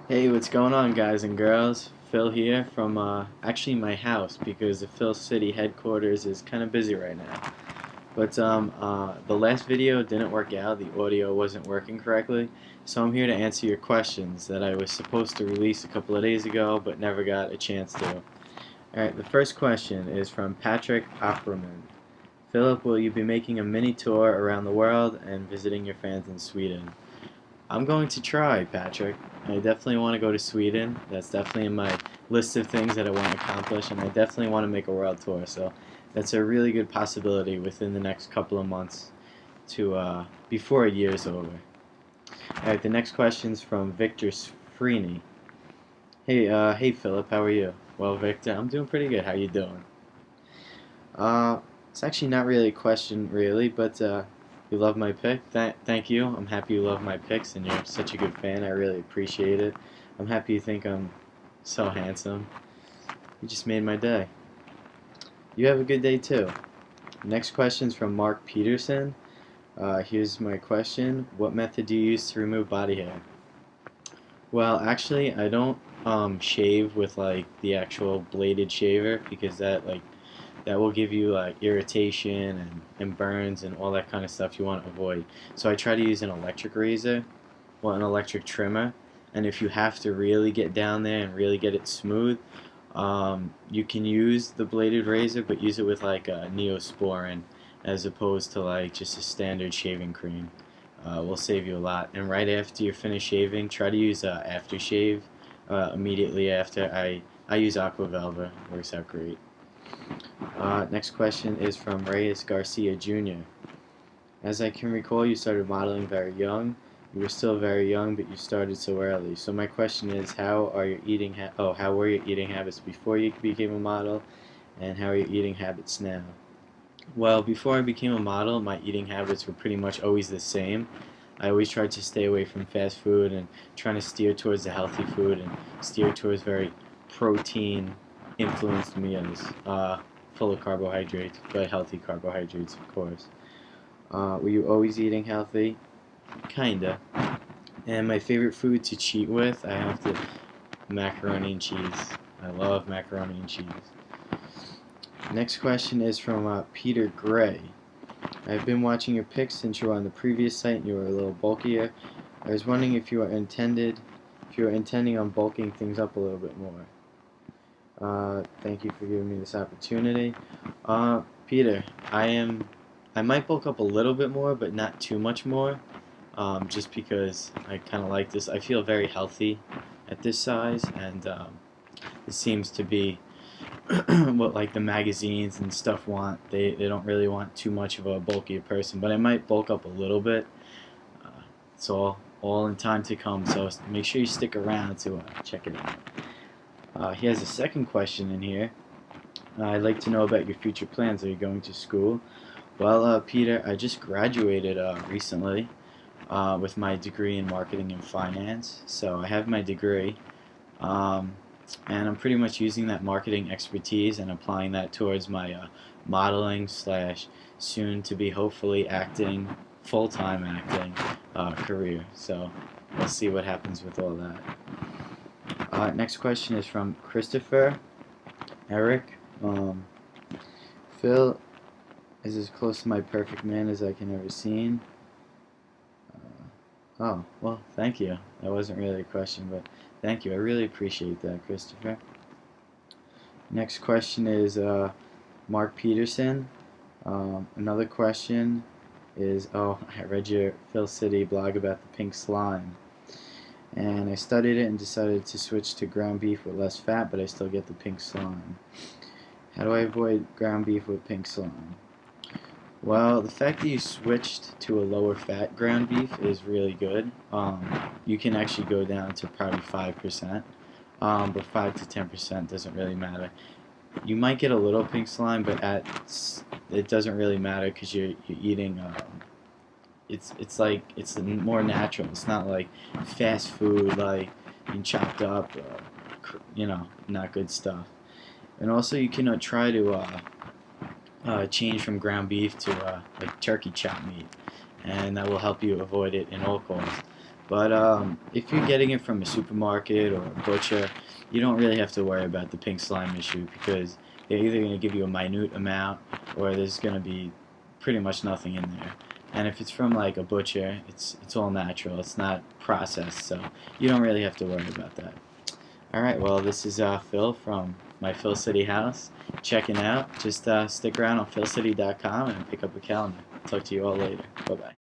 Hey, what's going on, guys and girls? Phil here from actually my house because the Phil City headquarters is kind of busy right now. But the last video didn't work out. The audio wasn't working correctly, so I'm here to answer your questions that I was supposed to release a couple of days ago but never got a chance to. Alright, the first question is from Patrick Ackerman. Philip, will you be making a mini tour around the world and visiting your fans in Sweden? I'm going to try, Patrick. I definitely want to go to Sweden. That's definitely in my list of things that I want to accomplish, and I definitely want to make a world tour. So that's a really good possibility within the next couple of months to before a year's over. All right, the next question's from Victor Sfrini. Hey Philip, how are you? Well, Victor, I'm doing pretty good. How you doing? Uh, it's actually not really a question, really, but you love my pick. Thank you. I'm happy you love my picks, and you're such a good fan. I really appreciate it. I'm happy you think I'm so handsome. You just made my day. You have a good day too. Next question's from Mark Peterson. Here's my question. What method do you use to remove body hair? Well, actually, I don't shave with like the actual bladed shaver because that will give you like irritation and burns and all that kind of stuff you want to avoid. So I try to use an electric razor, well, an electric trimmer, and if you have to really get down there and really get it smooth, you can use the bladed razor, but use it with like a Neosporin as opposed to like just a standard shaving cream. Will save you a lot. And right after you're finished shaving, try to use aftershave immediately after. I use Aqua Velva. Works out great. Next question is from Reyes Garcia Jr. As I can recall, you started modeling very young. You were still very young, but you started so early. So my question is, how were your eating habits before you became a model, and how are your eating habits now? Well, before I became a model, my eating habits were pretty much always the same. I always tried to stay away from fast food and trying to steer towards the healthy food and steer towards very protein influenced meals, full of carbohydrates, but healthy carbohydrates, of course. Were you always eating healthy? Kinda. And my favorite food to cheat with, I have to macaroni and cheese. I love macaroni and cheese. Next question is from Peter Gray. I've been watching your pics since you were on the previous site and you were a little bulkier. I was wondering if you were intending on bulking things up a little bit more. Thank you for giving me this opportunity. Peter, I might bulk up a little bit more, but not too much more. Just because I kind of like this. I feel very healthy at this size, and it seems to be what like the magazines and stuff want. They don't really want too much of a bulky person, but I might bulk up a little bit. Uh, it's all in time to come, so make sure you stick around to check it out. He has a second question in here. I'd like to know about your future plans. Are you going to school? Well, Peter, I just graduated recently with my degree in marketing and finance. So I have my degree, um, and I'm pretty much using that marketing expertise and applying that towards my modeling slash soon to be hopefully acting, full-time acting career. So we'll see what happens with all that. Next question is from Christopher Eric. Phil is as close to my perfect man as I can ever seen. Oh, well, thank you. That wasn't really a question, but thank you. I really appreciate that, Christopher. Next question is Mark Peterson. Another question is, I read your Phil City blog about the pink slime. And I studied it and decided to switch to ground beef with less fat, but I still get the pink slime. How do I avoid ground beef with pink slime? Well, the fact that you switched to a lower fat ground beef is really good. You can actually go down to probably 5%, but 5 to 10% doesn't really matter. You might get a little pink slime, but it doesn't really matter because you're eating. It's like it's more natural. It's not like fast food, like being chopped up, not good stuff. And also, you can try to change from ground beef to like turkey chop meat, and that will help you avoid it in all costs. But if you're getting it from a supermarket or a butcher, you don't really have to worry about the pink slime issue because they're either going to give you a minute amount or there's going to be pretty much nothing in there. And if it's from like a butcher, it's all natural. It's not processed, so you don't really have to worry about that. Alright, well, this is Phil from my Phil City house. Checking out. Just stick around on philcity.com and pick up a calendar. Talk to you all later. Bye-bye.